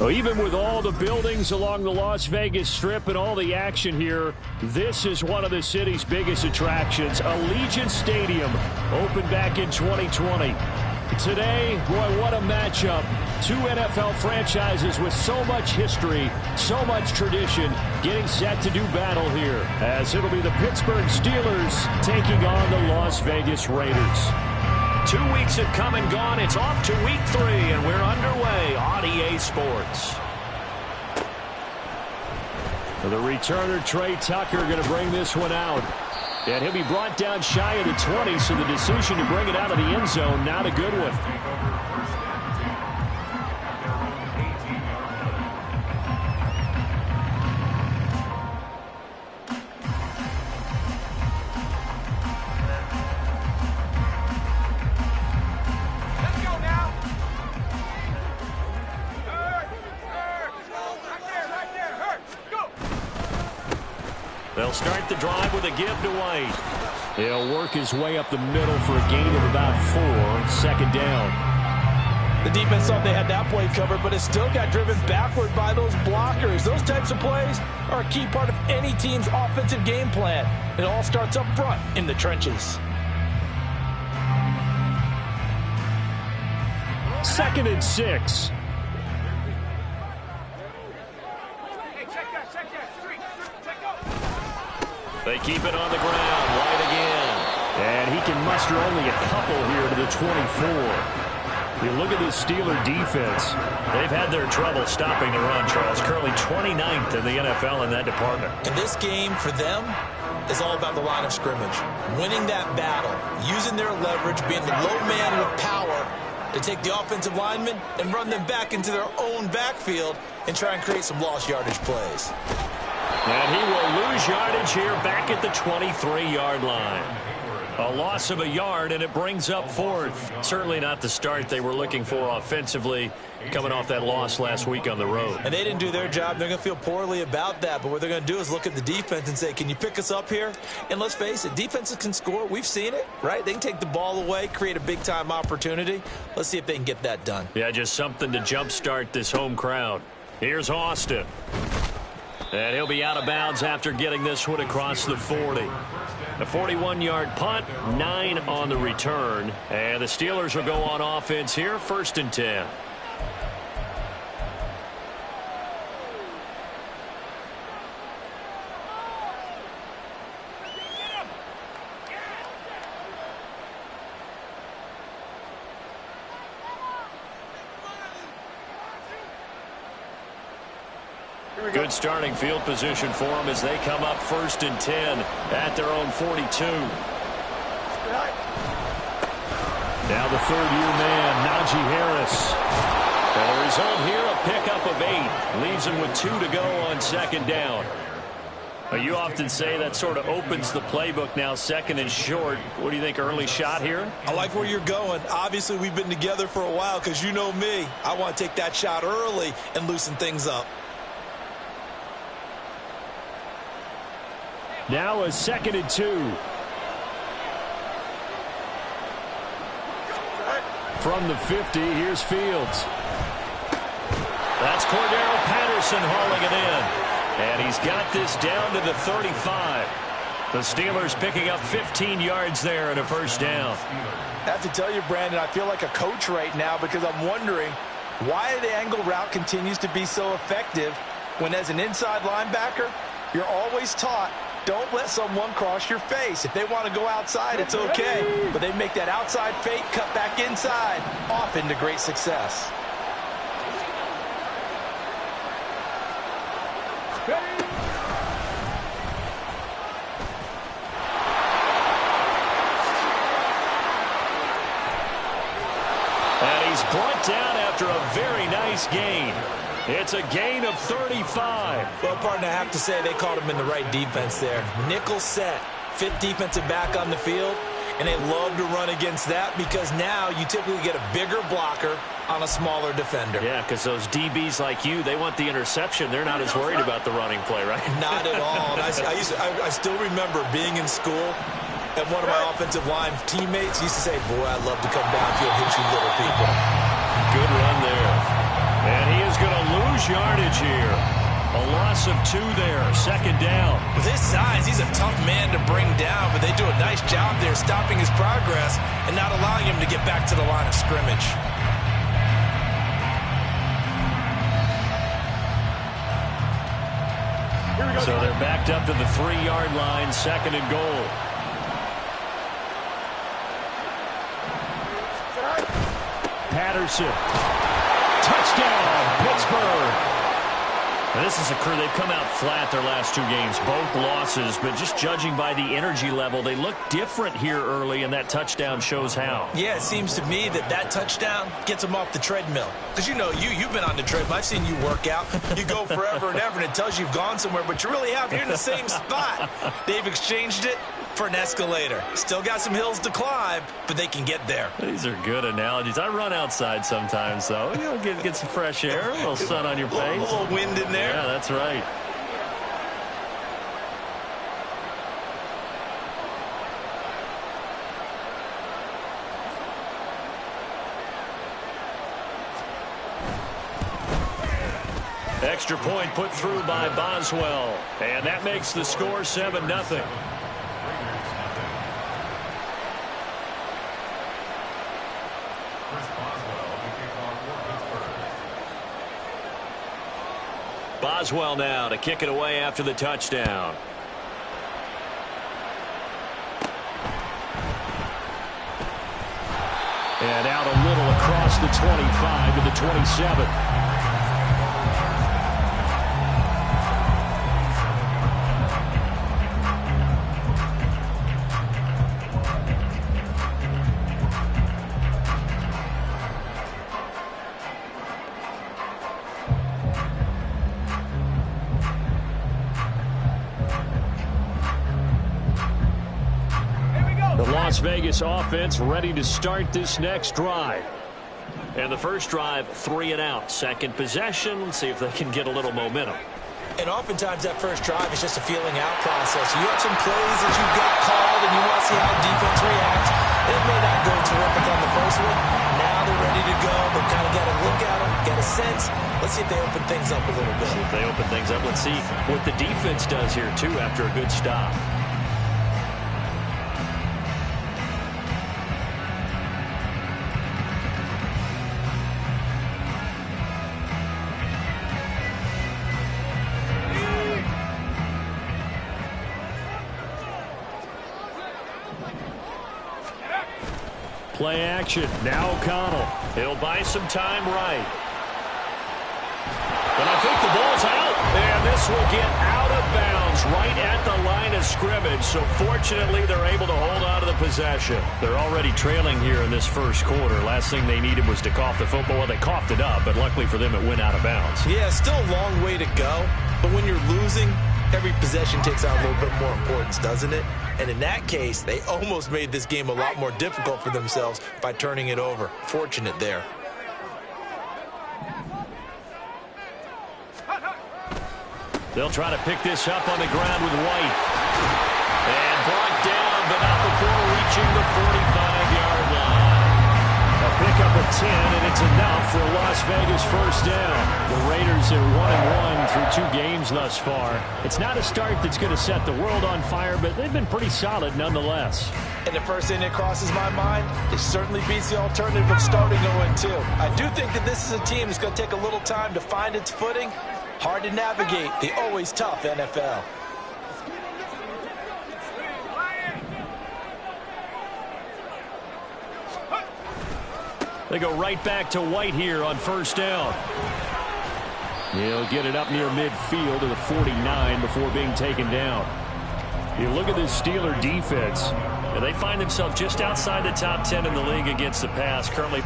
Well, even with all the buildings along the Las Vegas Strip and all the action here, this is one of the city's biggest attractions. Allegiant Stadium opened back in 2020. Today, boy, what a matchup. Two NFL franchises with so much history, so much tradition, getting set to do battle here, as it'll be the Pittsburgh Steelers taking on the Las Vegas Raiders. 2 weeks have come and gone. It's off to week 3, and we're underway on EA Sports. The returner, Trey Tucker, going to bring this one out. And he'll be brought down shy of the 20, so the decision to bring it out of the end zone, not a good one. They'll start the drive with a give to White. He'll work his way up the middle for a gain of about 4, second down. The defense thought they had that play covered, but it still got driven backward by those blockers. Those types of plays are a key part of any team's offensive game plan. It all starts up front in the trenches. 2nd and 6. They keep it on the ground. White again. And he can muster only a couple here to the 24. You look at this Steeler defense. They've had their trouble stopping the run, Charles. Currently 29th in the NFL in that department. And this game, for them, is all about the line of scrimmage. Winning that battle, using their leverage, being the low man with power to take the offensive linemen and run them back into their own backfield and try and create some lost yardage plays. And he will lose yardage here back at the 23-yard line. A loss of a yard, and it brings up 4th. Certainly not the start they were looking for offensively, coming off that loss last week on the road. And they didn't do their job. They're going to feel poorly about that. But what they're going to do is look at the defense and say, can you pick us up here? And let's face it, defenses can score. We've seen it, right? They can take the ball away, create a big-time opportunity. Let's see if they can get that done. Yeah, just something to jumpstart this home crowd. Here's Austin. And he'll be out of bounds after getting this one across the 40. A 41-yard punt, 9 on the return. And the Steelers will go on offense here, 1st and 10. Good starting field position for them as they come up 1st and 10 at their own 42. Now the 3rd-year man, Najee Harris. And the result here, a pickup of 8. Leaves him with 2 to go on 2nd down. You often say that sort of opens the playbook now, 2nd and short. What do you think, early shot here? I like where you're going. Obviously, we've been together for a while because you know me. I want to take that shot early and loosen things up. Now a 2nd and 2. From the 50, here's Fields. That's Cordero Patterson hauling it in. And he's got this down to the 35. The Steelers picking up 15 yards there and a 1st down. I have to tell you, Brandon, I feel like a coach right now because I'm wondering why the angle route continues to be so effective when, as an inside linebacker, you're always taught, don't let someone cross your face. If they want to go outside, it's okay. But they make that outside fake, cut back inside, often to great success. And he's brought down after a very nice gain. It's a gain of 35. Well, partner, I have to say they called him in the right defense there. Nickel set, 5th defensive back on the field, and they love to run against that because now you typically get a bigger blocker on a smaller defender. Yeah, because those DBs like you, they want the interception. They're not as worried about the running play, right? Not at all. And I still remember being in school, and one of my offensive line teammates used to say, boy, I love to come downfield, hit you little people. Good run there. And he is going to lose yardage here. A loss of 2 there, 2nd down. With his size, he's a tough man to bring down, but they do a nice job there stopping his progress and not allowing him to get back to the line of scrimmage. So they're backed up to the 3-yard line, 2nd and goal. Patterson. Touchdown, Pittsburgh. Now, this is a crew. They've come out flat their last 2 games, both losses, but just judging by the energy level, they look different here early, and that touchdown shows how. Yeah, it seems to me that touchdown gets them off the treadmill. Because, you've been on the treadmill. I've seen you work out. You go forever and ever, and it tells you you've gone somewhere, but you really have. You're in the same spot. They've exchanged it for an escalator. Still got some hills to climb, but they can get there. These are good analogies. I run outside sometimes, though. Get some fresh air, a little sun on your face. A little wind in there. Yeah, that's right. Extra point put through by Boswell, and that makes the score 7-0. Boswell now to kick it away after the touchdown. And out a little across the 25 to the 27. Las Vegas offense ready to start this next drive. And the first drive, 3 and out. Second possession. Let's see if they can get a little momentum. And oftentimes that first drive is just a feeling out process. You have some plays that you've got called and you want to see how the defense reacts. It may not go terrific on the first one. Now they're ready to go. They've kind of got to look at them, get a sense. Let's see if they open things up a little bit. See if they open things up. Let's see what the defense does here, too, after a good stop. Play action. Now O'Connell. He'll buy some time right. And I think the ball's out. And this will get out of bounds right at the line of scrimmage. So fortunately, they're able to hold on to the possession. They're already trailing here in this first quarter. Last thing they needed was to cough the football. Well, they coughed it up, but luckily for them, it went out of bounds. Yeah, still a long way to go. But when you're losing, every possession takes on a little bit more importance, doesn't it? And in that case, they almost made this game a lot more difficult for themselves by turning it over. Fortunate there. They'll try to pick this up on the ground with White. And brought down, but not before reaching the 45-yard line. A pickup of 10, and it's enough for a Las Vegas first down. The Raiders are 1-1 through 2 games thus far. It's not a start that's going to set the world on fire, but they've been pretty solid nonetheless. And the first thing that crosses my mind, it certainly beats the alternative of starting 0-2. I do think that this is a team that's going to take a little time to find its footing. Hard to navigate the always tough NFL. They go right back to White here on first down. He'll get it up near midfield to the 49 before being taken down. You look at this Steeler defense. And they find themselves just outside the top 10 in the league against the pass. Currently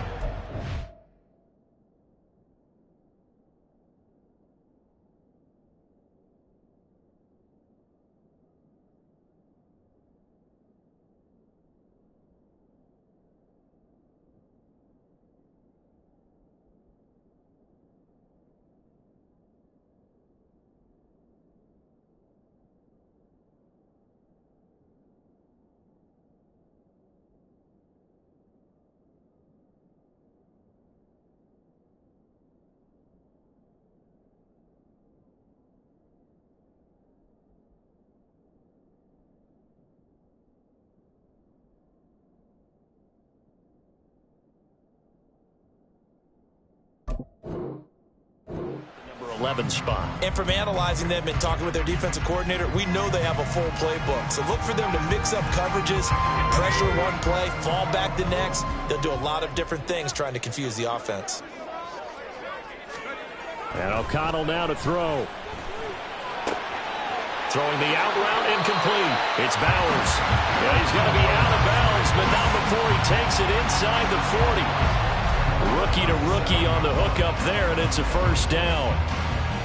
11 spot. And from analyzing them and talking with their defensive coordinator, we know they have a full playbook. So look for them to mix up coverages, pressure one play, fall back the next. They'll do a lot of different things trying to confuse the offense. And O'Connell now to throw. Throwing the out route incomplete. It's Bowers. Yeah, he's going to be out of bounds, but not before he takes it inside the 40. Rookie to rookie on the hook up there, and it's a first down.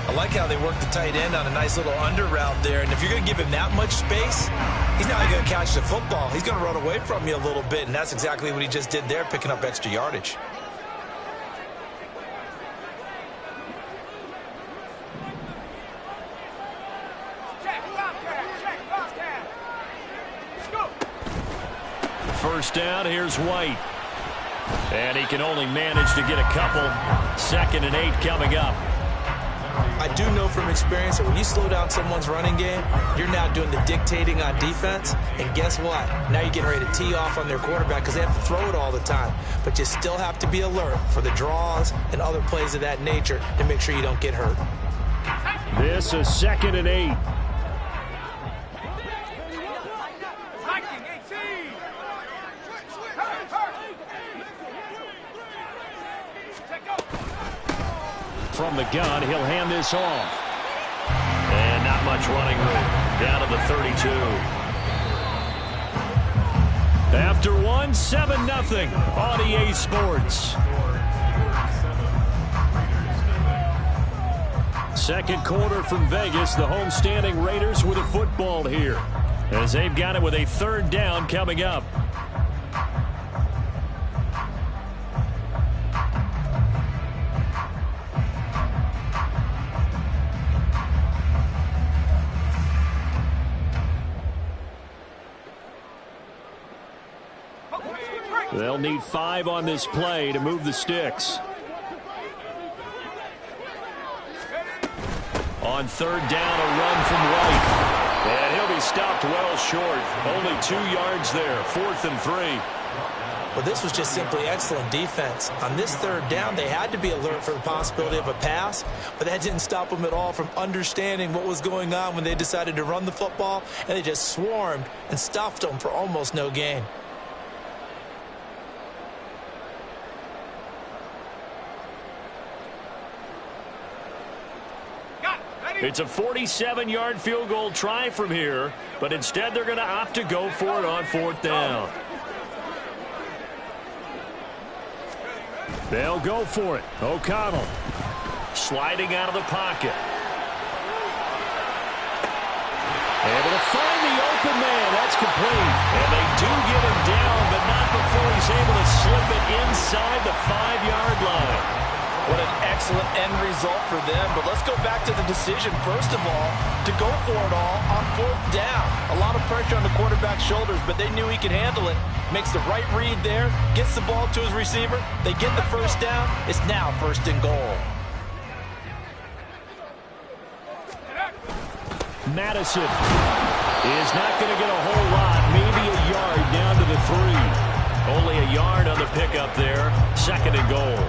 I like how they work the tight end on a nice little under route there. And if you're going to give him that much space, he's not going to catch the football. He's going to run away from you a little bit, and that's exactly what he just did there, picking up extra yardage. First down, here's White. And he can only manage to get a couple. 2nd and 8 coming up. I do know from experience that when you slow down someone's running game, you're now doing the dictating on defense. And guess what? Now you're getting ready to tee off on their quarterback because they have to throw it all the time. But you still have to be alert for the draws and other plays of that nature to make sure you don't get hurt. This is 2nd and 8. From the gun, he'll hand this off. And not much running room. Down to the 32. After one, 7-0 on EA Sports. Second quarter from Vegas. The homestanding Raiders with a football here, as they've got it with a 3rd down coming up. They'll need 5 on this play to move the sticks. On 3rd down, a run from White. And he'll be stopped well short. Only 2 yards there. 4th and 3. Well, this was just simply excellent defense. On this 3rd down, they had to be alert for the possibility of a pass, but that didn't stop them at all from understanding what was going on when they decided to run the football, and they just swarmed and stuffed them for almost no gain. It's a 47-yard field goal try from here, but instead they're going to opt to go for it on 4th down. They'll go for it. O'Connell sliding out of the pocket. able to find the open man. That's complete. And they do get him down, but not before he's able to slip it inside the 5-yard line. What an excellent end result for them. But let's go back to the decision, first of all, to go for it all on 4th down. A lot of pressure on the quarterback's shoulders, but they knew he could handle it. Makes the right read there, gets the ball to his receiver. They get the first down. It's now 1st and goal. Madison is not going to get a whole lot, maybe a yard down to the 3. Only a yard on the pickup there. 2nd and goal.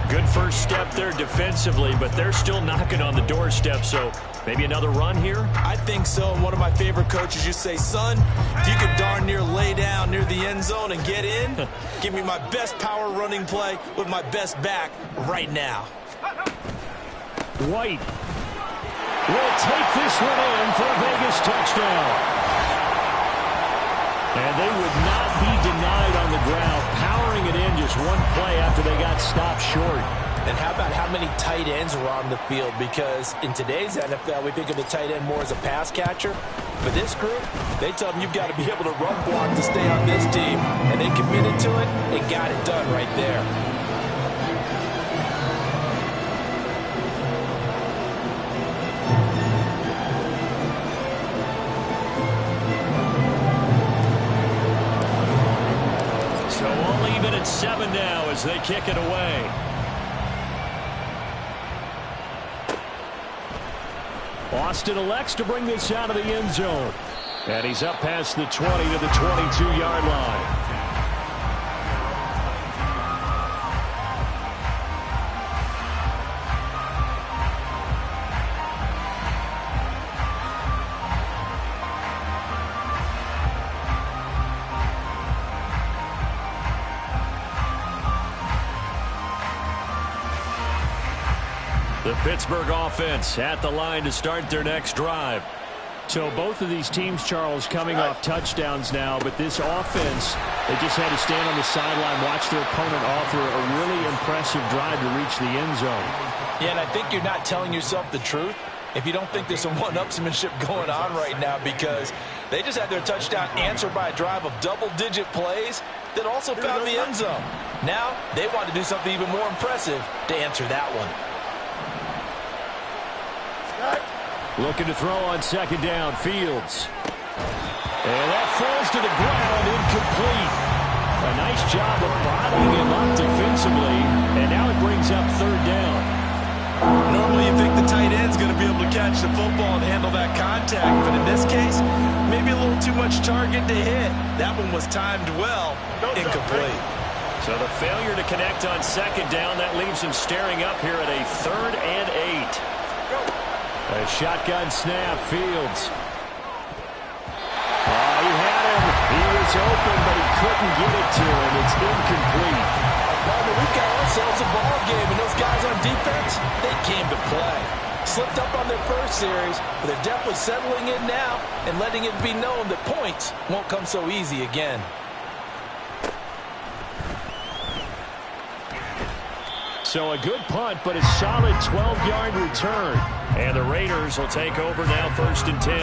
Good first step there defensively, but they're still knocking on the doorstep, so maybe another run here? I think so. One of my favorite coaches used to say, son, if you could darn near lay down near the end zone and get in, give me my best power running play with my best back right now. White will take this one in for a Vegas touchdown. And they would not be denied on the ground, powering it in just one play after they got stopped short. And how about how many tight ends were on the field? Because in today's NFL, we think of the tight end more as a pass catcher. For this group, they tell them you've got to be able to run block to stay on this team. And they committed to it and got it done right there. So we'll leave it at 7 now as they kick it away. Austin elects to bring this out of the end zone. And he's up past the 20 to the 22-yard line. The Pittsburgh offense at the line to start their next drive. So both of these teams, Charles, coming off touchdowns now, but this offense, they just had to stand on the sideline, watch their opponent offer a really impressive drive to reach the end zone. Yeah, and I think you're not telling yourself the truth if you don't think there's some one-upsmanship going on right now, because they just had their touchdown answered by a drive of double-digit plays that also found the end zone. Now they want to do something even more impressive to answer that one. Looking to throw on second down, Fields. And that falls to the ground, incomplete. A nice job of bottling him up defensively, and now it brings up third down. Normally you think the tight end's going to be able to catch the football and handle that contact, but in this case, maybe a little too much target to hit. That one was timed well, incomplete. So the failure to connect on second down, that leaves him staring up here at a 3rd and 8. A shotgun snap, Fields. He had him. He was open, but he couldn't get it to him. It's incomplete. We've got ourselves a ball game, and those guys on defense, they came to play. Slipped up on their first series, but they're definitely settling in now and letting it be known that points won't come so easy again. So a good punt, but a solid 12-yard return. And the Raiders will take over now, 1st and 10.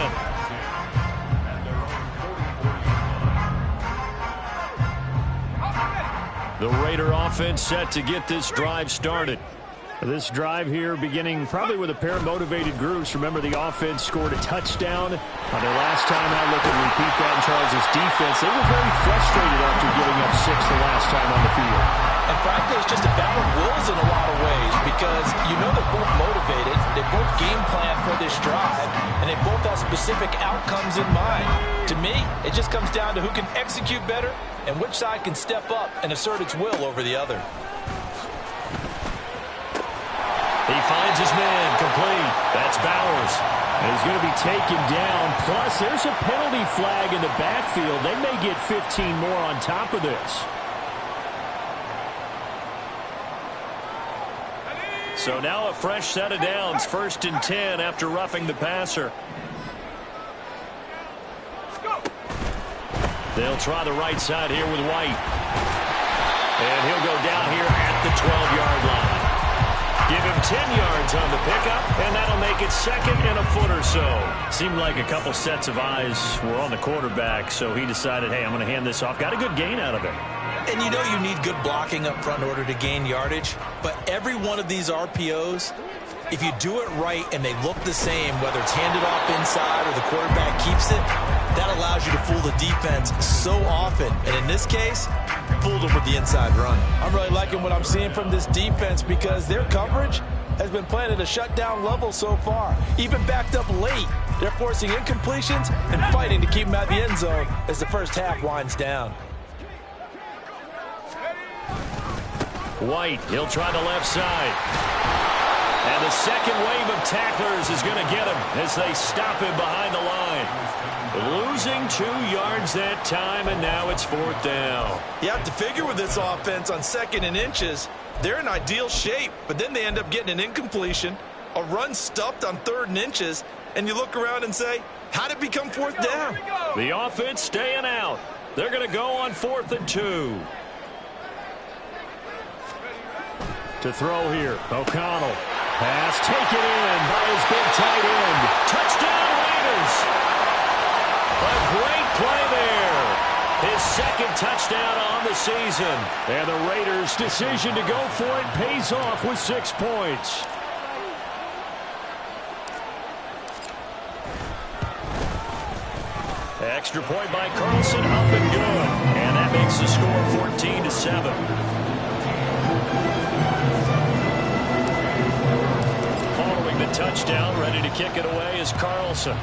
The Raider offense set to get this drive started. This drive here beginning probably with a pair of motivated groups. Remember, the offense scored a touchdown on their last time out. Look at repeat that in Charles' defense. They were very frustrated after giving up 6 the last time on the field. And frankly, it's just a battle of wills in a lot of ways, because you know they're both motivated, they both game plan for this drive, and they both have specific outcomes in mind. To me, it just comes down to who can execute better and which side can step up and assert its will over the other. He finds his man, complete. That's Bowers. And he's going to be taken down. Plus, there's a penalty flag in the backfield. They may get 15 more on top of this. So now a fresh set of downs, 1st and 10 after roughing the passer. They'll try the right side here with White. And he'll go down here at the 12-yard line. Give him 10 yards on the pickup, and that'll make it 2nd and a foot or so. Seemed like a couple sets of eyes were on the quarterback, so he decided, hey, I'm going to hand this off. Got a good gain out of it. And you know you need good blocking up front in order to gain yardage, but every one of these RPOs, if you do it right and they look the same, whether it's handed off inside or the quarterback keeps it, that allows you to fool the defense so often. And in this case, fooled them with the inside run. I'm really liking what I'm seeing from this defense, because their coverage has been playing at a shutdown level so far. Even backed up late, they're forcing incompletions and fighting to keep them out of the end zone as the first half winds down. White, he'll try the left side. And the second wave of tacklers is going to get him as they stop him behind the line. Losing 2 yards that time, and now it's 4th down. You have to figure with this offense on 2nd and inches, they're in ideal shape, but then they end up getting an incompletion, a run stuffed on 3rd and inches, and you look around and say, how did it become 4th down? The offense staying out. They're going to go on 4th and 2. To throw here, O'Connell. Pass taken in by his big tight end. Touchdown Raiders. A great play there. His 2nd touchdown on the season. And the Raiders' decision to go for it pays off with 6 points. Extra point by Carlson, up and good. And that makes the score 14-7. Following the touchdown, ready to kick it away is Carlson.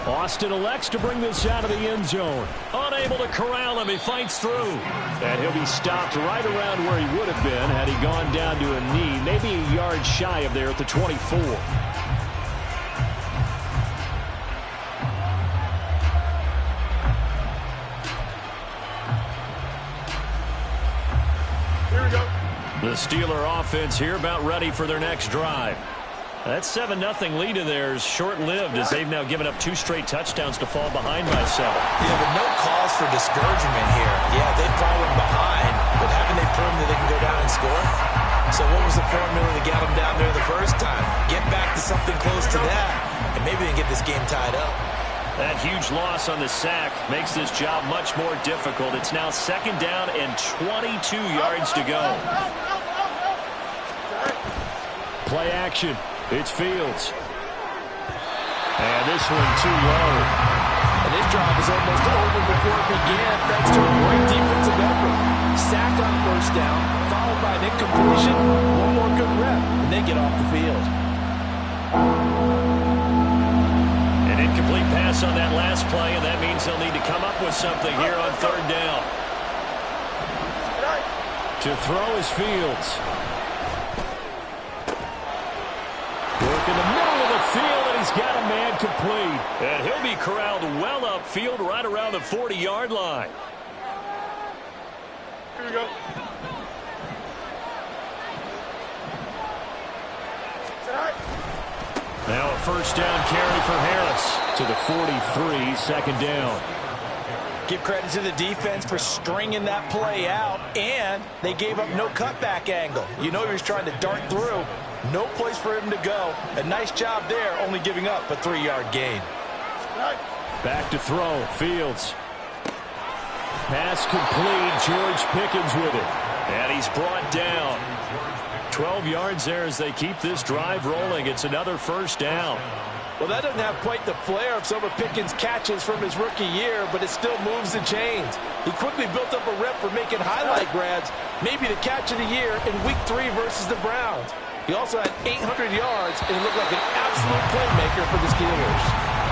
Austin elects to bring this out of the end zone. Unable to corral him, he fights through. And he'll be stopped right around where he would have been had he gone down to a knee, maybe a yard shy of there at the 24. The Steeler offense here about ready for their next drive. That 7-0 lead of theirs short-lived as they've now given up 2 straight touchdowns to fall behind by 7. Yeah, but no cause for discouragement here. Yeah, they've fallen behind, but haven't they proven that they can go down and score? So what was the formula that got them down there the first time? Get back to something close to that, and maybe they can get this game tied up. That huge loss on the sack makes this job much more difficult. It's now 2nd down and 22 yards to go. Play action. It's Fields. And this one too low. And this drive is almost over before it began thanks to a great defensive effort. Sack on 1st down, followed by an incompletion, one more good rep, and they get off the field. An incomplete pass on that last play, and that means they'll need to come up with something here on 3rd down. To throw is Fields. Work in the middle of the field, and he's got a man complete. And he'll be corralled well upfield right around the 40-yard line. Here we go. Now a 1st down carry for Harris to the 43, 2nd down. Give credit to the defense for stringing that play out, and they gave up no cutback angle. You know he was trying to dart through. No place for him to go. A nice job there, only giving up a 3-yard gain. Back to throw. Fields. Pass complete. George Pickens with it. And he's brought down. 12 yards there as they keep this drive rolling. It's another 1st down. Well, that doesn't have quite the flair of some of Pickens' catches from his rookie year, but it still moves the chains. He quickly built up a rep for making highlight grabs, maybe the catch of the year in Week 3 versus the Browns. He also had 800 yards, and he looked like an absolute playmaker for the Steelers.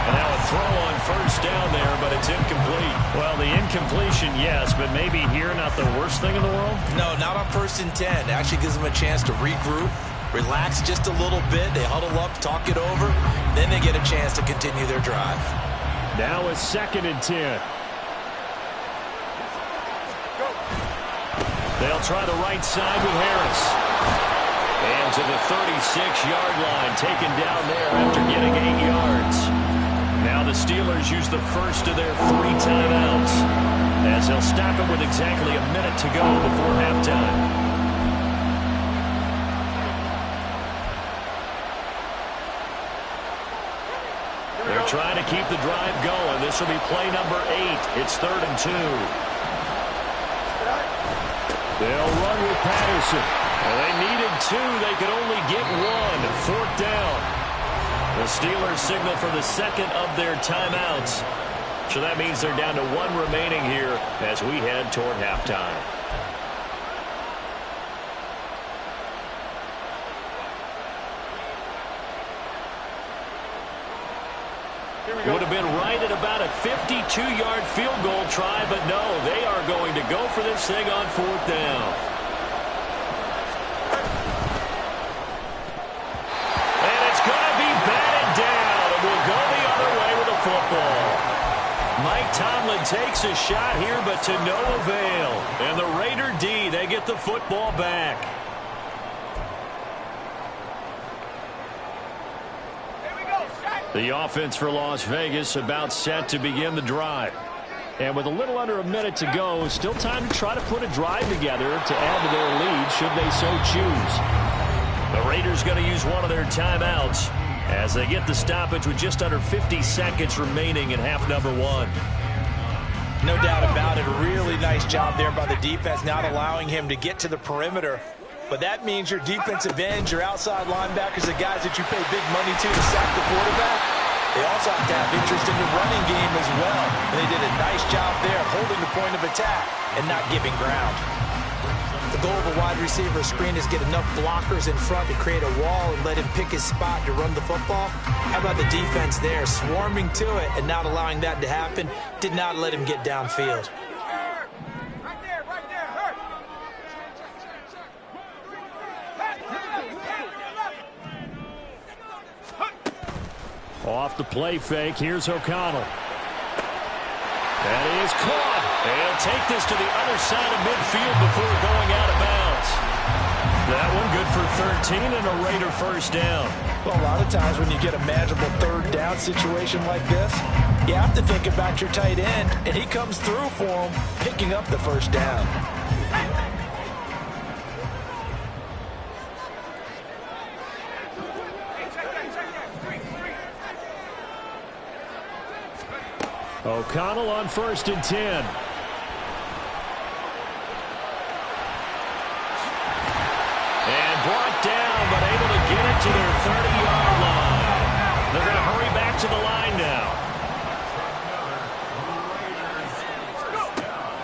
And now a throw on 1st down there, but it's incomplete. Well, the incompletion, yes, but maybe here not the worst thing in the world? No, not on 1st and 10. It actually gives them a chance to regroup, relax just a little bit. They huddle up, talk it over. Then they get a chance to continue their drive. Now a 2nd and 10. They'll try the right side with Harris. And to the 36-yard line, taken down there after getting 8 yards. Now the Steelers use the first of their 3 timeouts, as they'll stop it with exactly a minute to go before halftime. They're trying to keep the drive going. This will be play number 8. It's 3rd and 2. They'll run with Patterson. Well, they needed 2. They could only get 1. 4th down. The Steelers signal for the 2nd of their timeouts. So that means they're down to 1 remaining here as we head toward halftime. Would have been right at about a 52-yard field goal try, but no, they are going to go for this thing on 4th down. And it's going to be batted down, and we'll go the other way with the football. Mike Tomlin takes a shot here, but to no avail. And the Raider D, they get the football back. The offense for Las Vegas about set to begin the drive. And with a little under a minute to go, still time to try to put a drive together to add to their lead should they so choose. The Raiders going to use one of their timeouts as they get the stoppage with just under 50 seconds remaining in half number 1. No doubt about it. A really nice job there by the defense, not allowing him to get to the perimeter. But that means your defensive ends, your outside linebackers, the guys that you pay big money to sack the quarterback, they also have to have interest in the running game as well. And they did a nice job there holding the point of attack and not giving ground. The goal of a wide receiver screen is get enough blockers in front to create a wall and let him pick his spot to run the football. How about the defense there, swarming to it and not allowing that to happen? Did not let him get downfield. Off the play fake, here's O'Connell. That is caught. They'll take this to the other side of midfield before going out of bounds. That one good for 13 and a Raider first down. Well, a lot of times when you get a manageable third down situation like this, you have to think about your tight end, and he comes through for him, picking up the first down. O'Connell on 1st and 10. Brought down, but able to get it to their 30-yard line. They're going to hurry back to the line now.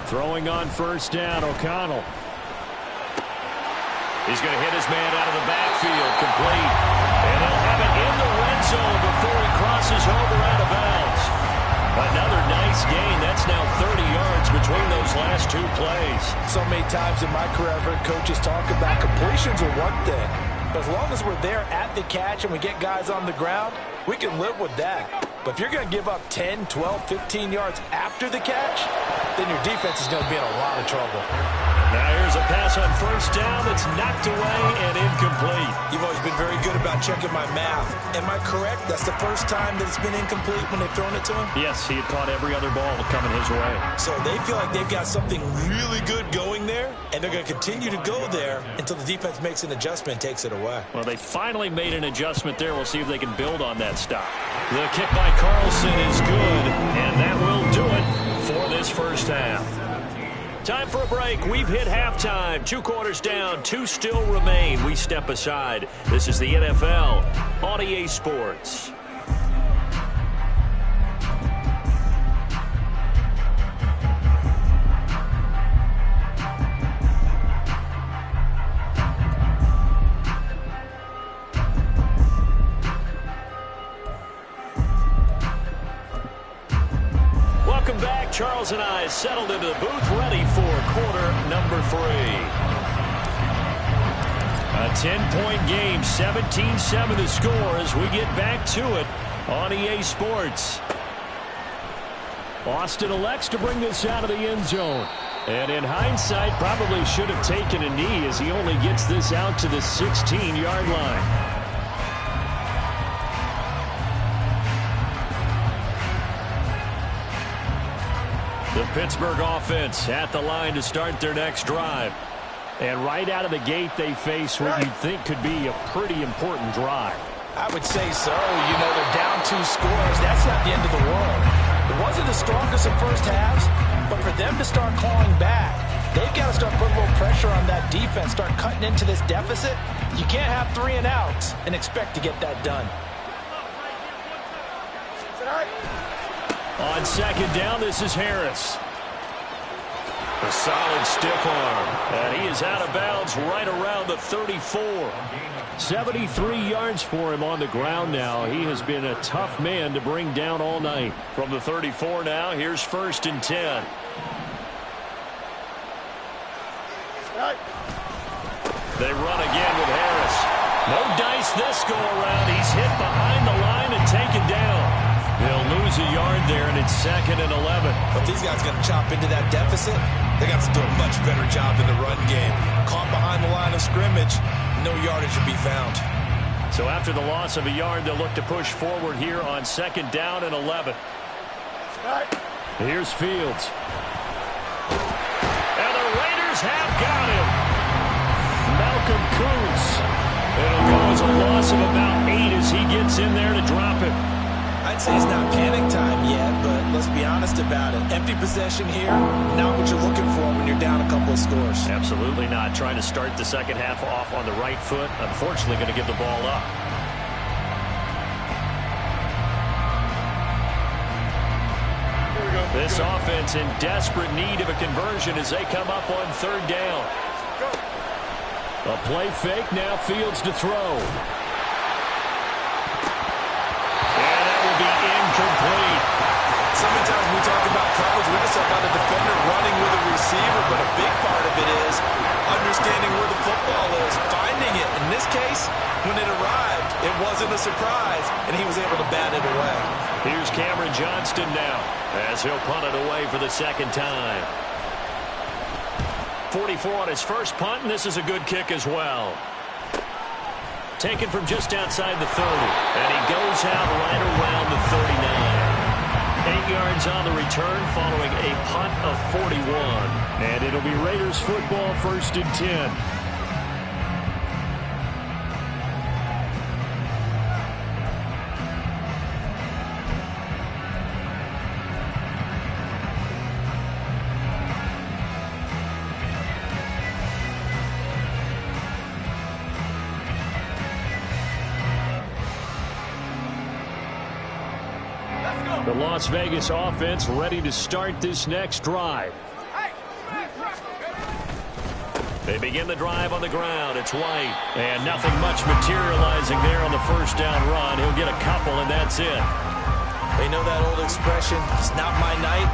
Throwing on 1st down, O'Connell. He's going to hit his man out of the backfield, complete. And he'll have it in the red zone before he crosses over out of bounds. Another nice gain. That's now 30 yards between those last 2 plays. So many times in my career, I've heard coaches talk about completions are one thing. But as long as we're there at the catch and we get guys on the ground, we can live with that. But if you're going to give up 10, 12, 15 yards after the catch, then your defense is going to be in a lot of trouble. Now here's a pass on 1st down that's knocked away and incomplete. You've always been very good about checking my math. Am I correct? That's the first time that it's been incomplete when they've thrown it to him? Yes, he had caught every other ball coming his way. So they feel like they've got something really good going there, and they're going to continue to go there until the defense makes an adjustment and takes it away. Well, they finally made an adjustment there. We'll see if they can build on that stop. The kick by Carlson is good, and that will do it for this first half. Time for a break. We've hit halftime. 2 quarters down, 2 still remain. We step aside. This is the NFL on EA Sports. Welcome back. Charles and I settled into the booth, ready for quarter number 3. A 10-point game, 17-7 the score as we get back to it on EA Sports. Austin elects to bring this out of the end zone. And in hindsight, probably should have taken a knee as he only gets this out to the 16-yard line. The Pittsburgh offense at the line to start their next drive. And right out of the gate, they face what you'd think could be a pretty important drive. I would say so. You know, they're down 2 scores. That's not the end of the world. It wasn't the strongest in first halves, but for them to start clawing back, they've got to start putting a little pressure on that defense, start cutting into this deficit. You can't have 3 and outs and expect to get that done. On 2nd down, this is Harris. A solid stiff arm. And he is out of bounds right around the 34. 73 yards for him on the ground now. He has been a tough man to bring down all night. From the 34 now, here's 1st and 10. They run again with Harris. No dice this go around. He's hit behind the line and taken down. They'll lose a yard there, and it's 2nd and 11. But these guys are going to chop into that deficit. They got to do a much better job in the run game. Caught behind the line of scrimmage, no yardage to be found. So after the loss of a yard, they'll look to push forward here on 2nd down and 11. Here's Fields. And the Raiders have got him. Malcolm Kuntz. It'll go as a loss of about 8 as he gets in there to drop it. I'd say it's not panic time yet, but let's be honest about it. Empty possession here, not what you're looking for when you're down a couple of scores. Absolutely not. Trying to start the second half off on the right foot. Unfortunately, going to give the ball up. This offense in desperate need of a conversion as they come up on 3rd down. A play fake, now Fields to throw. Incomplete. So many times when we talk about coverage, we just talk about the defender running with a receiver, but a big part of it is understanding where the football is, finding it. In this case, when it arrived, it wasn't a surprise, and he was able to bat it away. Here's Cameron Johnston now as he'll punt it away for the 2nd time. 44 on his first punt, and this is a good kick as well. Taken from just outside the 30, and he goes out right around the 39. 8 yards on the return following a punt of 41. And it'll be Raiders football, 1st and 10. The Las Vegas offense ready to start this next drive. They begin the drive on the ground. It's White. And nothing much materializing there on the first down run. He'll get a couple, and that's it. They know that old expression, it's not my night.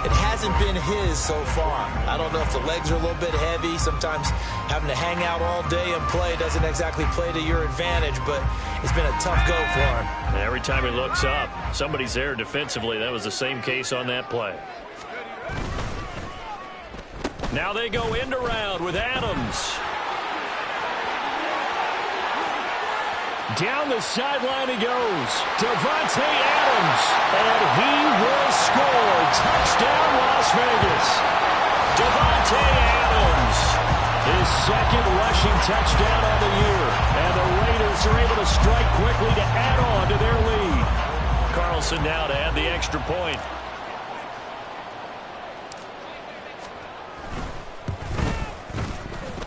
It hasn't been his so far. I don't know if the legs are a little bit heavy. Sometimes having to hang out all day and play doesn't exactly play to your advantage, but it's been a tough go for him. And every time he looks up, somebody's there defensively. That was the same case on that play. Now they go end around with Adams. Down the sideline he goes. Davante Adams. And he will score. Touchdown, Las Vegas. Davante Adams. His second rushing touchdown on the year. And the Raiders are able to strike quickly to add on to their lead. Carlson now to add the extra point.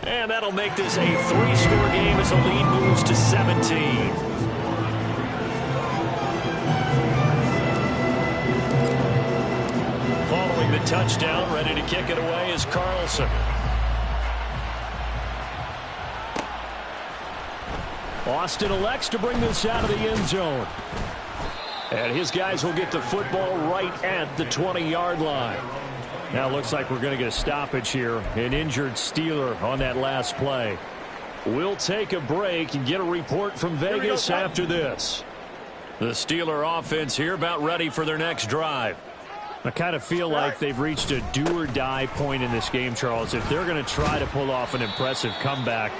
And that'll make this a 3-score game as the lead moves to 17. Following the touchdown, ready to kick it away is Carlson. Austin elects to bring this out of the end zone. And his guys will get the football right at the 20-yard line. Now it looks like we're going to get a stoppage here. An injured Steeler on that last play. We'll take a break and get a report from Vegas after this. The Steeler offense here about ready for their next drive. I kind of feel like they've reached a do-or-die point in this game, Charles. If they're going to try to pull off an impressive comeback,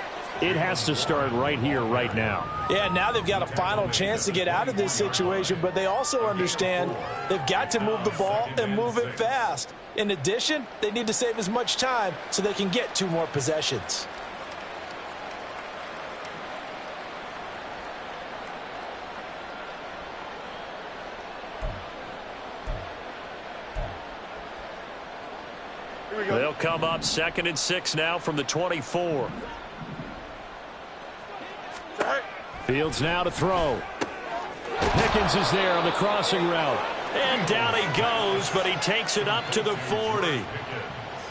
it has to start right here, right now. Yeah, now they've got a final chance to get out of this situation, but they also understand they've got to move the ball and move it fast. In addition, they need to save as much time so they can get 2 more possessions. They'll come up 2nd and 6 now from the 24. Fields now to throw. Pickens is there on the crossing route. And down he goes, but he takes it up to the 40.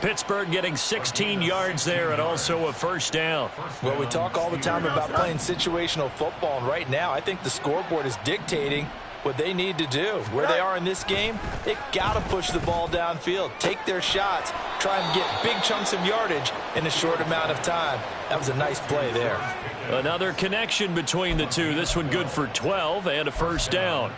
Pittsburgh getting 16 yards there and also a first down. Well, we talk all the time about playing situational football, and right now I think the scoreboard is dictating what they need to do. Where they are in this game, they've got to push the ball downfield, take their shots, try and get big chunks of yardage in a short amount of time. That was a nice play there. Another connection between the two. This one good for 12 and a first down.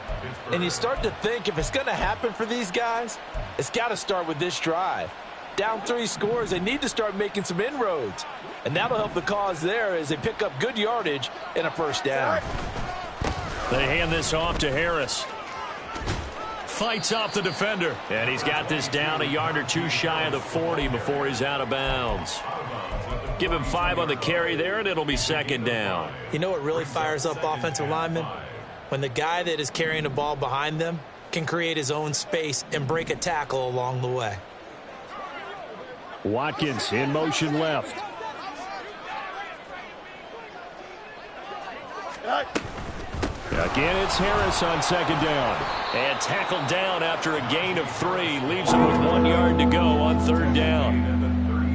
And you start to think if it's going to happen for these guys, it's got to start with this drive. Down 3 scores, they need to start making some inroads. And that'll help the cause there as they pick up good yardage and a first down. They hand this off to Harris. Fights off the defender. And he's got this down a yard or 2 shy of the 40 before he's out of bounds. Give him 5 on the carry there, and it'll be 2nd down. You know what really fires up offensive linemen? When the guy that is carrying the ball behind them can create his own space and break a tackle along the way. Watkins in motion left. Again, it's Harris on 2nd down. And tackled down after a gain of 3. Leaves him with 1 yard to go on 3rd down.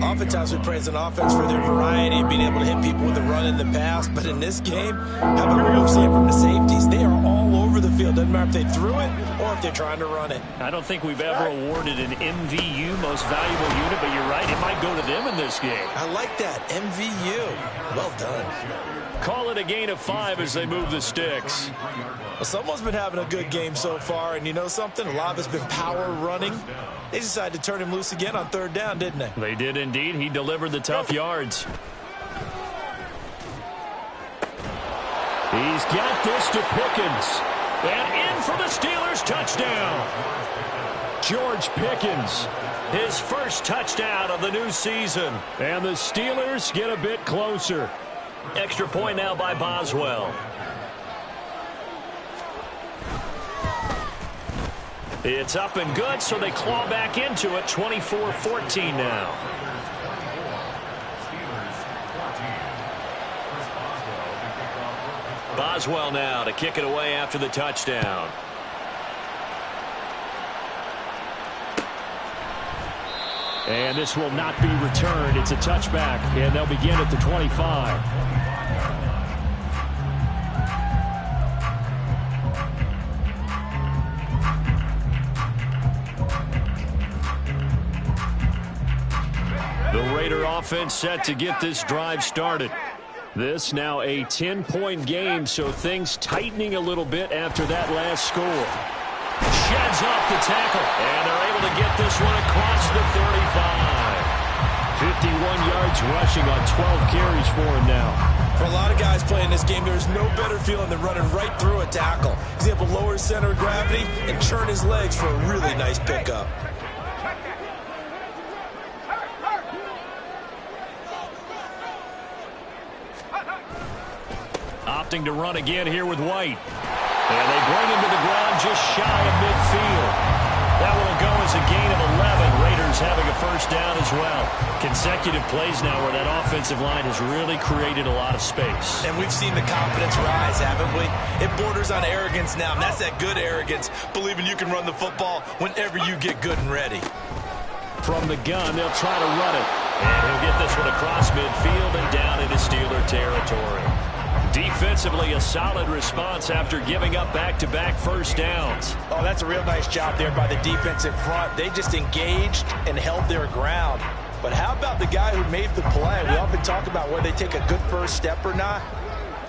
Oftentimes we praise an offense for their variety of being able to hit people with a run in the past. But in this game, how about what we're seeing from the safeties? They are all over the field. Doesn't matter if they threw it or if they're trying to run it. I don't think we've ever awarded an MVU, most valuable unit, but you're right. It might go to them in this game. I like that. MVU. Well done. Call it a gain of 5 as they move the sticks. Well, someone's been having a good game so far, and you know something? A lot of it's been power running. They decided to turn him loose again on 3rd down, didn't they? They did indeed. He delivered the tough yards. He's got this to Pickens. And in for the Steelers touchdown. George Pickens. His first touchdown of the new season. And the Steelers get a bit closer. Extra point now by Boswell. It's up and good, so they claw back into it. 24-14 now. Boswell now to kick it away after the touchdown. And this will not be returned. It's a touchback, and they'll begin at the 25. The Raider offense set to get this drive started. This now a 10-point game, so things tightening a little bit after that last score. Sheds off the tackle, and they're able to get this one across the 35. 51 yards rushing on 12 carries for him now. For a lot of guys playing this game, there's no better feeling than running right through a tackle. He's able to lower his center of gravity and churn his legs for a really nice pickup. Opting to run again here with White. And they bring him to the ground just shy of midfield. That will go as a gain of 11. Raiders having a first down as well. Consecutive plays now where that offensive line has really created a lot of space. And we've seen the confidence rise, haven't we? It borders on arrogance now, and that's that good arrogance, believing you can run the football whenever you get good and ready. From the gun, they'll try to run it. And he'll get this one across midfield and down into Steeler territory. Defensively, a solid response after giving up back-to-back first downs. Oh, that's a real nice job there by the defensive front. They just engaged and held their ground. But how about the guy who made the play? We often talk about whether they take a good first step or not.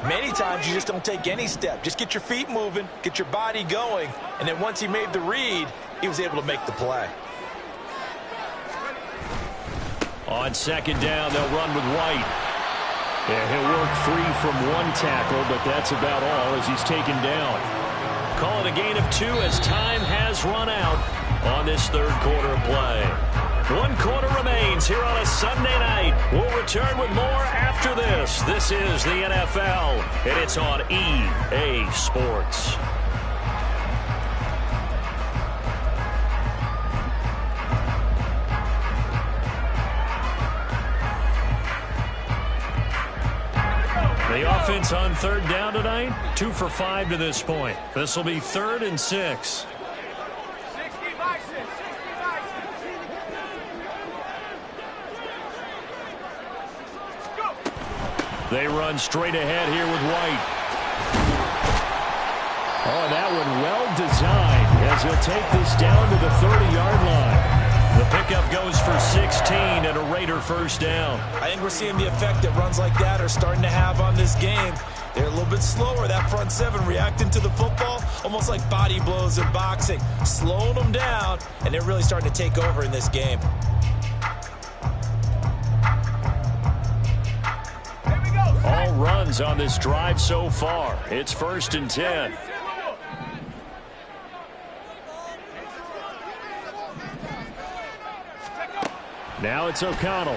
Many times you just don't take any step. Just get your feet moving, get your body going, and then once he made the read, he was able to make the play. On 2nd down, they'll run with White. Yeah, he'll work free from one tackle, but that's about all as he's taken down. Call it a gain of 2 as time has run out on this 3rd quarter of play. 1 quarter remains here on a Sunday night. We'll return with more after this. This is the NFL, and it's on EA Sports. The offense on 3rd down tonight, 2 for 5 to this point. This will be 3rd and 6. They run straight ahead here with White. Oh, that one well designed as he'll take this down to the 30-yard line. The pickup goes for 16 and a Raider first down. I think we're seeing the effect that runs like that are starting to have on this game. They're a little bit slower, that front 7 reacting to the football, almost like body blows in boxing, slowing them down, and they're really starting to take over in this game. All runs on this drive so far. It's 1st and 10. Now it's O'Connell.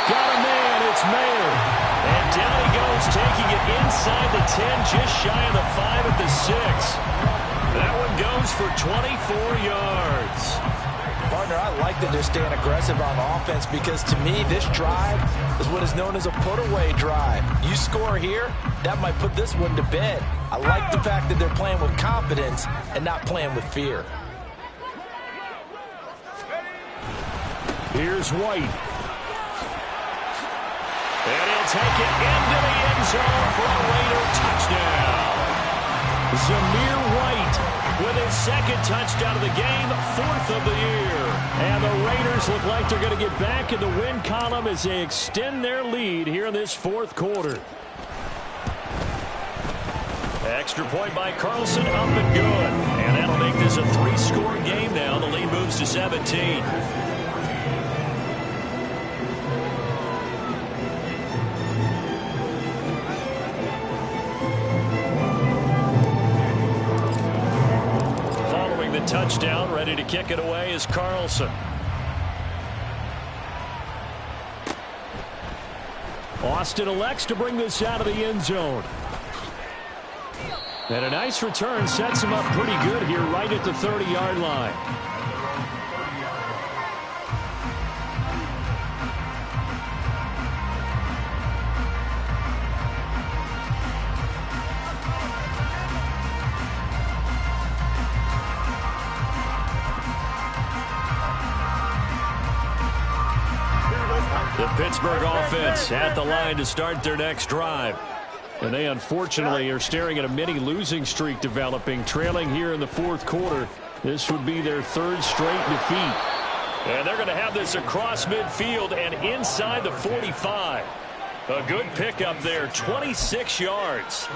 Got a man, it's Mayer. And down he goes, taking it inside the 10, just shy of the 5 at the 6. That one goes for 24 yards. Partner, I like that they're staying aggressive on offense because to me, this drive is what is known as a put-away drive. You score here, that might put this one to bed. I like the fact that they're playing with confidence and not playing with fear. Here's White. And he'll take it into the end zone for a Raider touchdown. Zamir White with his second touchdown of the game, 4th of the year. And the Raiders look like they're going to get back in the win column as they extend their lead here in this 4th quarter. Extra point by Carlson, up and good. And that'll make this a 3-score game now. The lead moves to 17. Following the touchdown, ready to kick it away is Carlson. Austin elects to bring this out of the end zone. And a nice return sets him up pretty good here right at the 30-yard line. The Pittsburgh offense at the line to start their next drive. And they unfortunately are staring at a mini losing streak developing, trailing here in the 4th quarter. This would be their 3rd straight defeat. And they're going to have this across midfield and inside the 45. A good pickup there, 26 yards.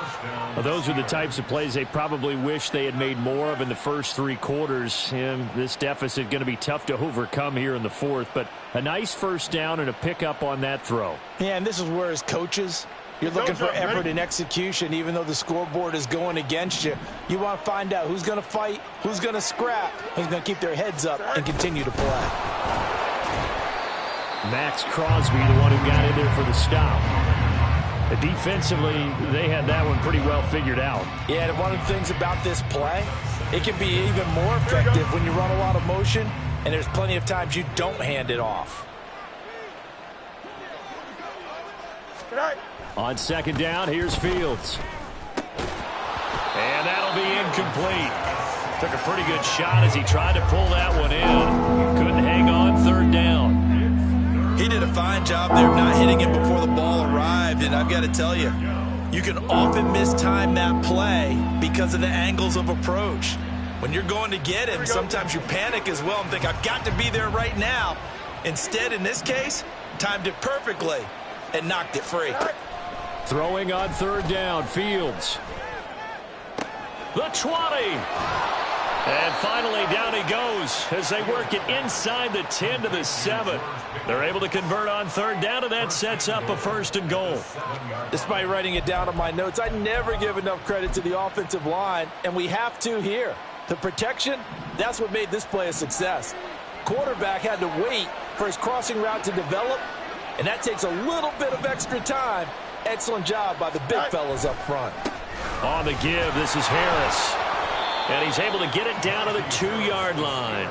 Well, those are the types of plays they probably wish they had made more of in the first 3 quarters. And this deficit going to be tough to overcome here in the 4th. But a nice first down and a pickup on that throw. Yeah, and this is where as coaches, you're looking for effort and execution, even though the scoreboard is going against you. You want to find out who's going to fight, who's going to scrap, who's going to keep their heads up and continue to play. Max Crosby, the one who got in there for the stop. Defensively, they had that one pretty well figured out. Yeah, and one of the things about this play, it can be even more effective when you run a lot of motion, and there's plenty of times you don't hand it off. On 2nd down, here's Fields. And that'll be incomplete. Took a pretty good shot as he tried to pull that one in. Couldn't hang on 3rd down. He did a fine job there of not hitting it before the ball arrived, and I've got to tell you, you can often mistime that play because of the angles of approach. When you're going to get him, sometimes you panic as well and think, I've got to be there right now. Instead, in this case, timed it perfectly and knocked it free. Throwing on 3rd down, Fields. The 20. And finally, down he goes as they work it inside the 10 to the 7. They're able to convert on 3rd down, and that sets up a 1st and goal. Despite writing it down on my notes, I never give enough credit to the offensive line, and we have to here. The protection, that's what made this play a success. Quarterback had to wait for his crossing route to develop, and that takes a little bit of extra time. Excellent job by the big fellas up front. On the give, this is Harris. And he's able to get it down to the 2-yard line.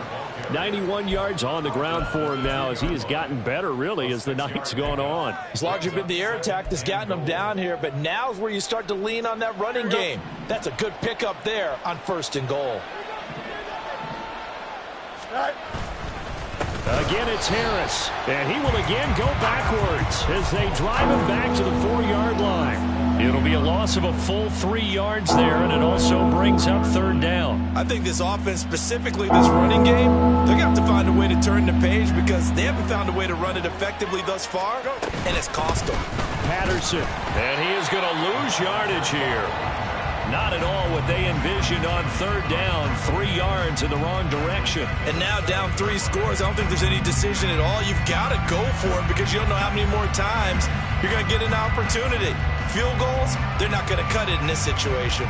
91 yards on the ground for him now as he has gotten better, really, as the night's gone on. It's largely been the air attack that's gotten him down here, but now's where you start to lean on that running game. That's a good pickup there on 1st and goal. Again, it's Harris, and he will again go backwards as they drive him back to the 4-yard line. It'll be a loss of a full 3 yards there, and it also brings up 3rd down. I think this offense, specifically this running game, they're going to have to find a way to turn the page because they haven't found a way to run it effectively thus far, and it's cost them. Patterson, and he is going to lose yardage here. Not at all what they envisioned on 3rd down, 3 yards in the wrong direction. And now down 3 scores, I don't think there's any decision at all. You've got to go for it because you don't know how many more times you're going to get an opportunity. Field goals, they're not going to cut it in this situation.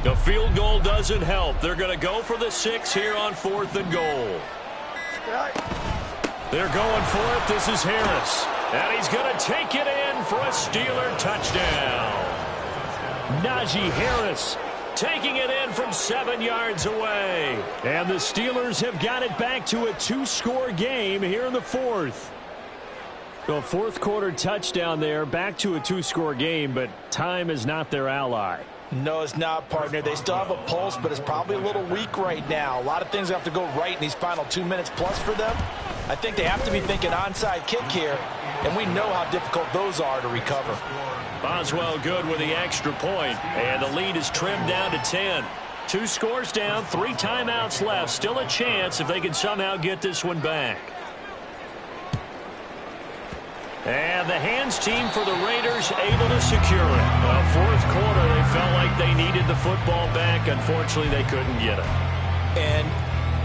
The field goal doesn't help. They're going to go for the 6 here on 4th and goal. They're going for it. This is Harris. And he's going to take it in for a Steeler touchdown. Najee Harris taking it in from 7 yards away. And the Steelers have got it back to a 2-score game here in the 4th. Well, fourth quarter touchdown there, back to a two-score game, but time is not their ally. No, it's not, partner. They still have a pulse, but it's probably a little weak right now. A lot of things have to go right in these final 2 minutes plus for them. I think they have to be thinking onside kick here, and we know how difficult those are to recover. Boswell good with the extra point, and the lead is trimmed down to 10. 2 scores down, 3 timeouts left. Still a chance if they can somehow get this one back. And the hands team for the Raiders able to secure it. Well, fourth quarter, they felt like they needed the football back. Unfortunately, they couldn't get it. And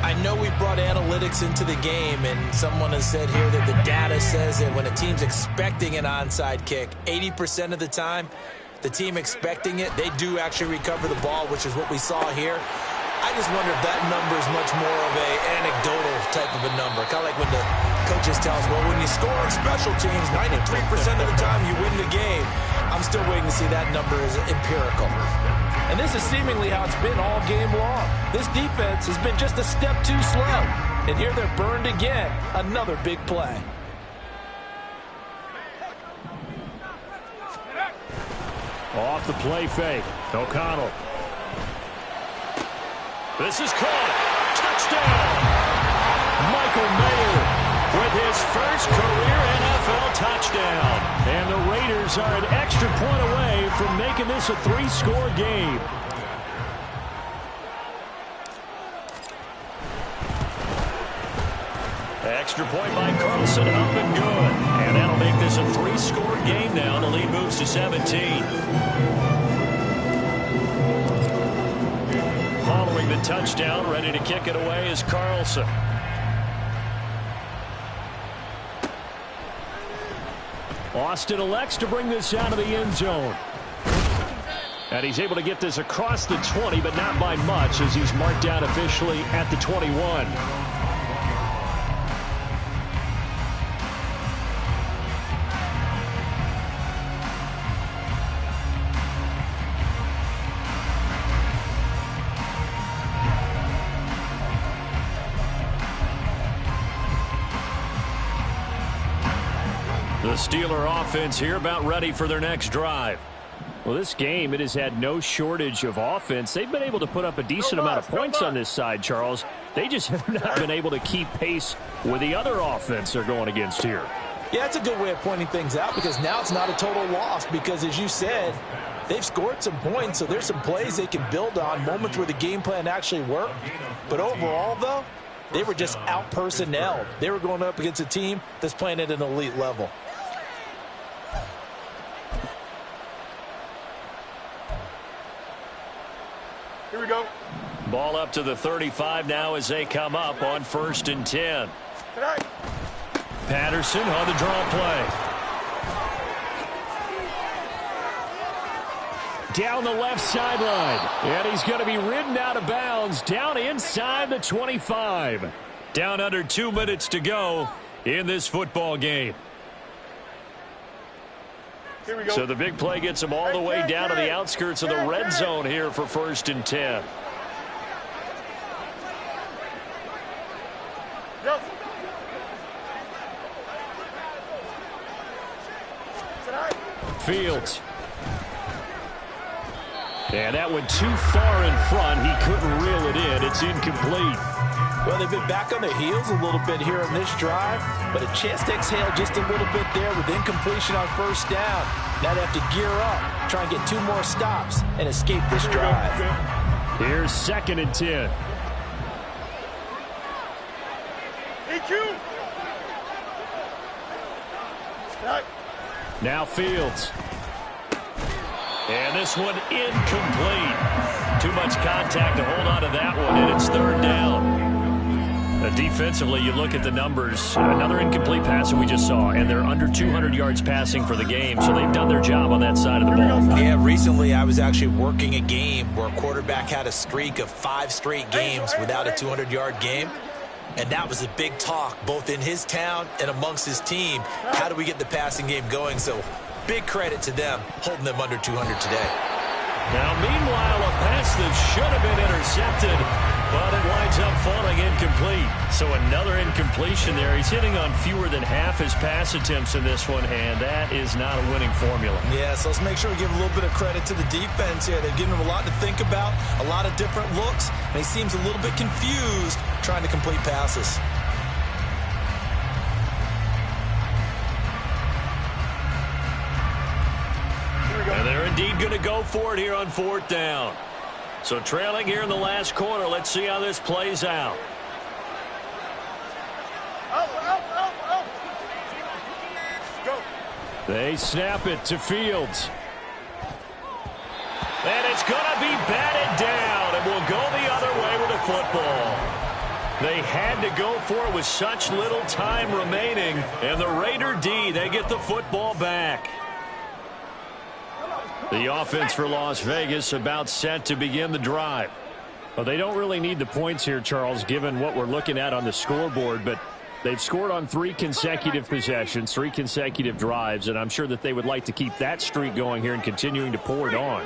I know we brought analytics into the game, and someone has said here that the data says that when a team's expecting an onside kick, 80% of the time, the team expecting it, they do actually recover the ball, which is what we saw here. I just wonder if that number is much more of an anecdotal type of a number. Kind of like when the coaches tell us, well, when you score on special teams, 93% of the time you win the game. I'm still waiting to see that number as empirical. And this is seemingly how it's been all game long. This defense has been just a step too slow. And here they're burned again. Another big play. Off the play fake. O'Connell. This is caught. Touchdown! Michael Mayer with his first career NFL touchdown. And the Raiders are an extra point away from making this a 3-score game. Extra point by Carlson, up and good. And that'll make this a 3-score game now. The lead moves to 17. Following the touchdown, ready to kick it away is Carlson. Austin elects to bring this out of the end zone. And he's able to get this across the 20, but not by much, as he's marked down officially at the 21. The Steeler offense here about ready for their next drive. Well, this game, it has had no shortage of offense. They've been able to put up a decent amount of points on this side, Charles. They just have not been able to keep pace with the other offense they're going against here. Yeah, that's a good way of pointing things out, because now it's not a total loss, because as you said, they've scored some points, so there's some plays they can build on, moments where the game plan actually worked. But overall, though, they were just out-personnelled. They were going up against a team that's playing at an elite level. Here we go. Ball up to the 35 now as they come up on 1st and 10. Tonight. Patterson on the draw play. Down the left sideline. And he's going to be ridden out of bounds down inside the 25. Down under 2 minutes to go in this football game. Here we go. So the big play gets him all the way down to the outskirts of the red zone here for 1st and 10. Yes. Fields. And that went too far in front. He couldn't reel it in. It's incomplete. Well, they've been back on their heels a little bit here on this drive, but a chance to exhale just a little bit there with incompletion on 1st down. Now they have to gear up, try and get 2 more stops, and escape this drive. Here's 2nd and 10. EQ. Now Fields. And this one incomplete. Too much contact to hold on to that one, and it's 3rd down. Defensively, you look at the numbers. Another incomplete pass that we just saw, and they're under 200 yards passing for the game, so they've done their job on that side of the ball. Yeah, recently I was actually working a game where a quarterback had a streak of 5 straight games without a 200-yard game, and that was a big talk both in his town and amongst his team. How do we get the passing game going? So big credit to them holding them under 200 today. Now, meanwhile, a pass that should have been intercepted But it winds up falling incomplete. So another incompletion there. He's hitting on fewer than half his pass attempts in this one, and that is not a winning formula. Yeah, so let's make sure we give a little bit of credit to the defense here. They've given him a lot to think about, a lot of different looks, and he seems a little bit confused trying to complete passes. And they're indeed going to go for it here on 4th down. So trailing here in the last quarter. Let's see how this plays out. Go. They snap it to Fields. And it's going to be batted down, and will go the other way with the football. They had to go for it with such little time remaining. And the Raider D, they get the football back. The offense for Las Vegas about set to begin the drive. Well, they don't really need the points here, Charles, given what we're looking at on the scoreboard, but they've scored on 3 consecutive possessions, 3 consecutive drives, and I'm sure that they would like to keep that streak going here and continuing to pour it on.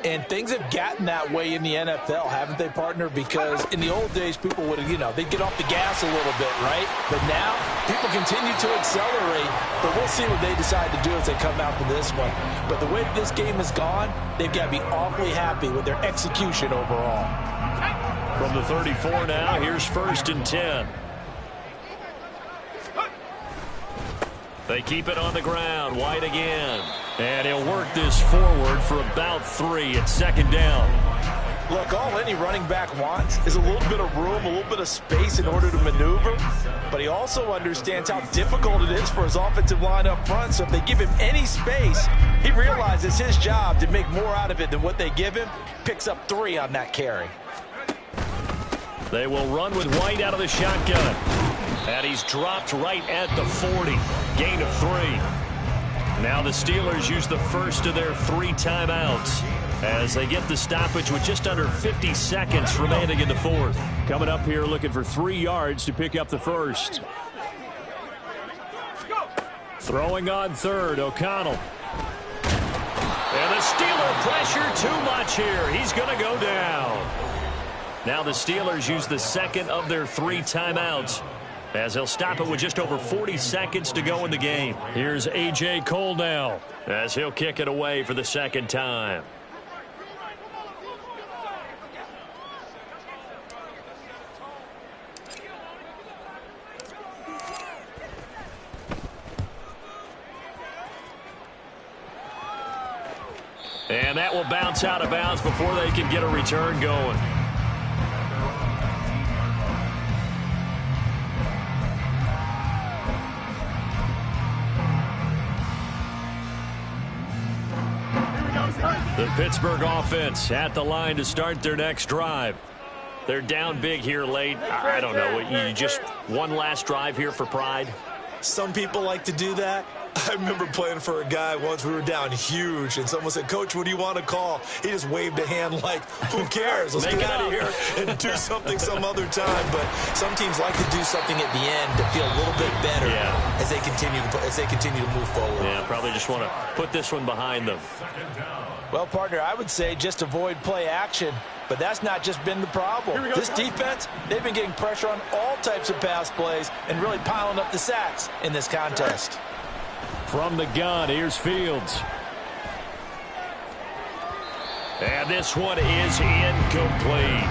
And things have gotten that way in the NFL, haven't they, partner? Because in the old days, people would, they'd get off the gas a little bit, right? But now, people continue to accelerate. But we'll see what they decide to do as they come out to this one. But the way this game has gone, they've got to be awfully happy with their execution overall. From the 34 now, here's 1st and 10. They keep it on the ground. White again. And he'll work this forward for about 3 at 2nd down. Look, all any running back wants is a little bit of room, a little bit of space in order to maneuver. But he also understands how difficult it is for his offensive line up front. So if they give him any space, he realizes his job to make more out of it than what they give him. Picks up 3 on that carry. They will run with White out of the shotgun. And he's dropped right at the 40. Gain of 3. Now the Steelers use the first of their 3 timeouts as they get the stoppage with just under 50 seconds remaining in the 4th. Coming up here looking for 3 yards to pick up the first. Throwing on 3rd, O'Connell. And the Steeler pressure too much here. He's going to go down. Now the Steelers use the second of their 3 timeouts as they'll stop it with just over 40 seconds to go in the game. Here's A.J. Cole now as he'll kick it away for the 2nd time. And that will bounce out of bounds before they can get a return going. The Pittsburgh offense at the line to start their next drive. They're down big here late. I don't know. You just one last drive here for pride? Some people like to do that. I remember playing for a guy once. We were down huge, and someone said, "Coach, what do you want to call?" He just waved a hand like, who cares? Let's get out of here and do something some other time. But some teams like to do something at the end to feel a little bit better as they continue to move forward. Yeah, probably just want to put this one behind them. Well, partner, I would say just avoid play action, but that's not just been the problem. This defense, they've been getting pressure on all types of pass plays and really piling up the sacks in this contest. From the gun, here's Fields. And this one is incomplete.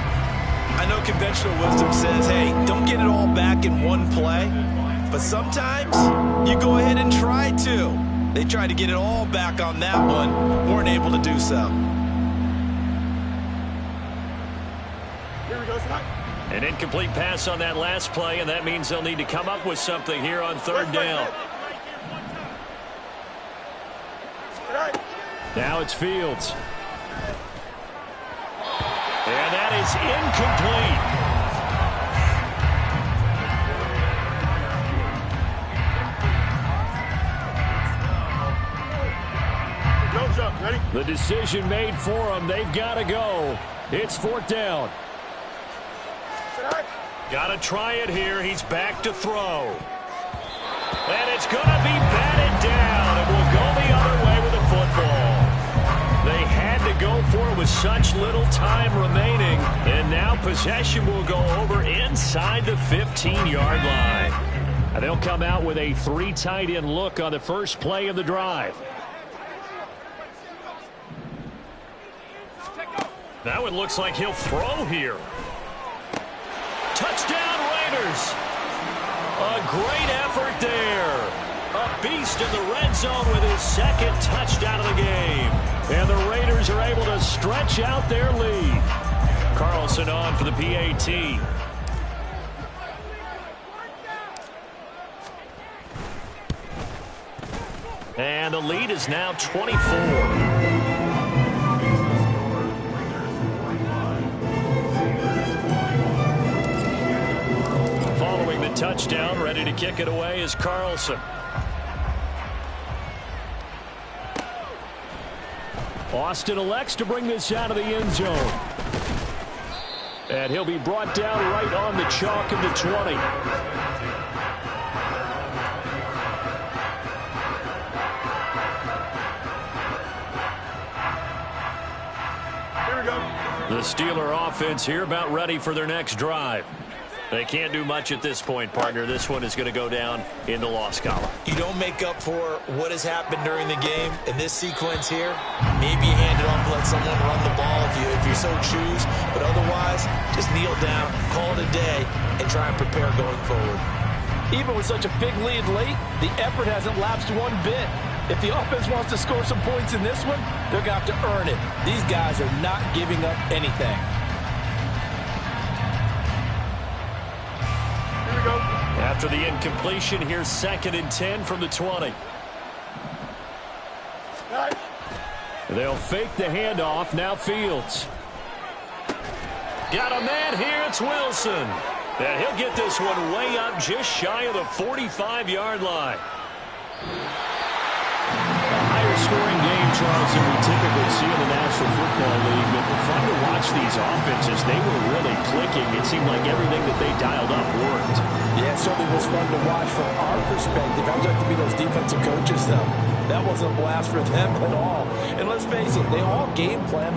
I know conventional wisdom says, hey, don't get it all back in one play. But sometimes you go ahead and try to. They tried to get it all back on that one. Weren't able to do so. Here we go, Scott. An incomplete pass on that last play, and that means they'll need to come up with something here on 3rd down. Now it's Fields. And that is incomplete. Ready? The decision made for them. They've got to go. It's 4th down. Got to try it here. He's back to throw. And it's going to be batted down. It will go the other way with the football. They had to go for it with with such little time remaining. And now possession will go over inside the 15-yard line. And they'll come out with a 3 tight end look on the first play of the drive. Now it looks like he'll throw here. Touchdown, Raiders. A great effort there. A beast in the red zone with his second touchdown of the game. And the Raiders are able to stretch out their lead. Carlson on for the PAT. And the lead is now 24. Following the touchdown, ready to kick it away is Carlson. Austin elects to bring this out of the end zone. And he'll be brought down right on the chalk of the 20. The Steeler offense here about ready for their next drive. They can't do much at this point, partner. This one is going to go down in the loss column. You don't make up for what has happened during the game. In this sequence here, maybe hand it off, let someone run the ball if you so choose. But otherwise, just kneel down, call it a day, and try and prepare going forward. Even with such a big lead late, the effort hasn't lapsed one bit. If the offense wants to score some points in this one, they're going to have to earn it. These guys are not giving up anything. Here we go. After the incompletion, here's 2nd and 10 from the 20. Nice. They'll fake the handoff. Now Fields. Got a man here. It's Wilson. And he'll get this one way up just shy of the 45-yard line. Scoring game, Charles, than we typically see in the National Football League. But fun to watch these offenses. They were really clicking. It seemed like everything that they dialed up worked. Yeah, it certainly was fun to watch from our perspective. I'd like to be those defensive coaches, though. That wasn't a blast for them at all. And let's face it, they all game planned.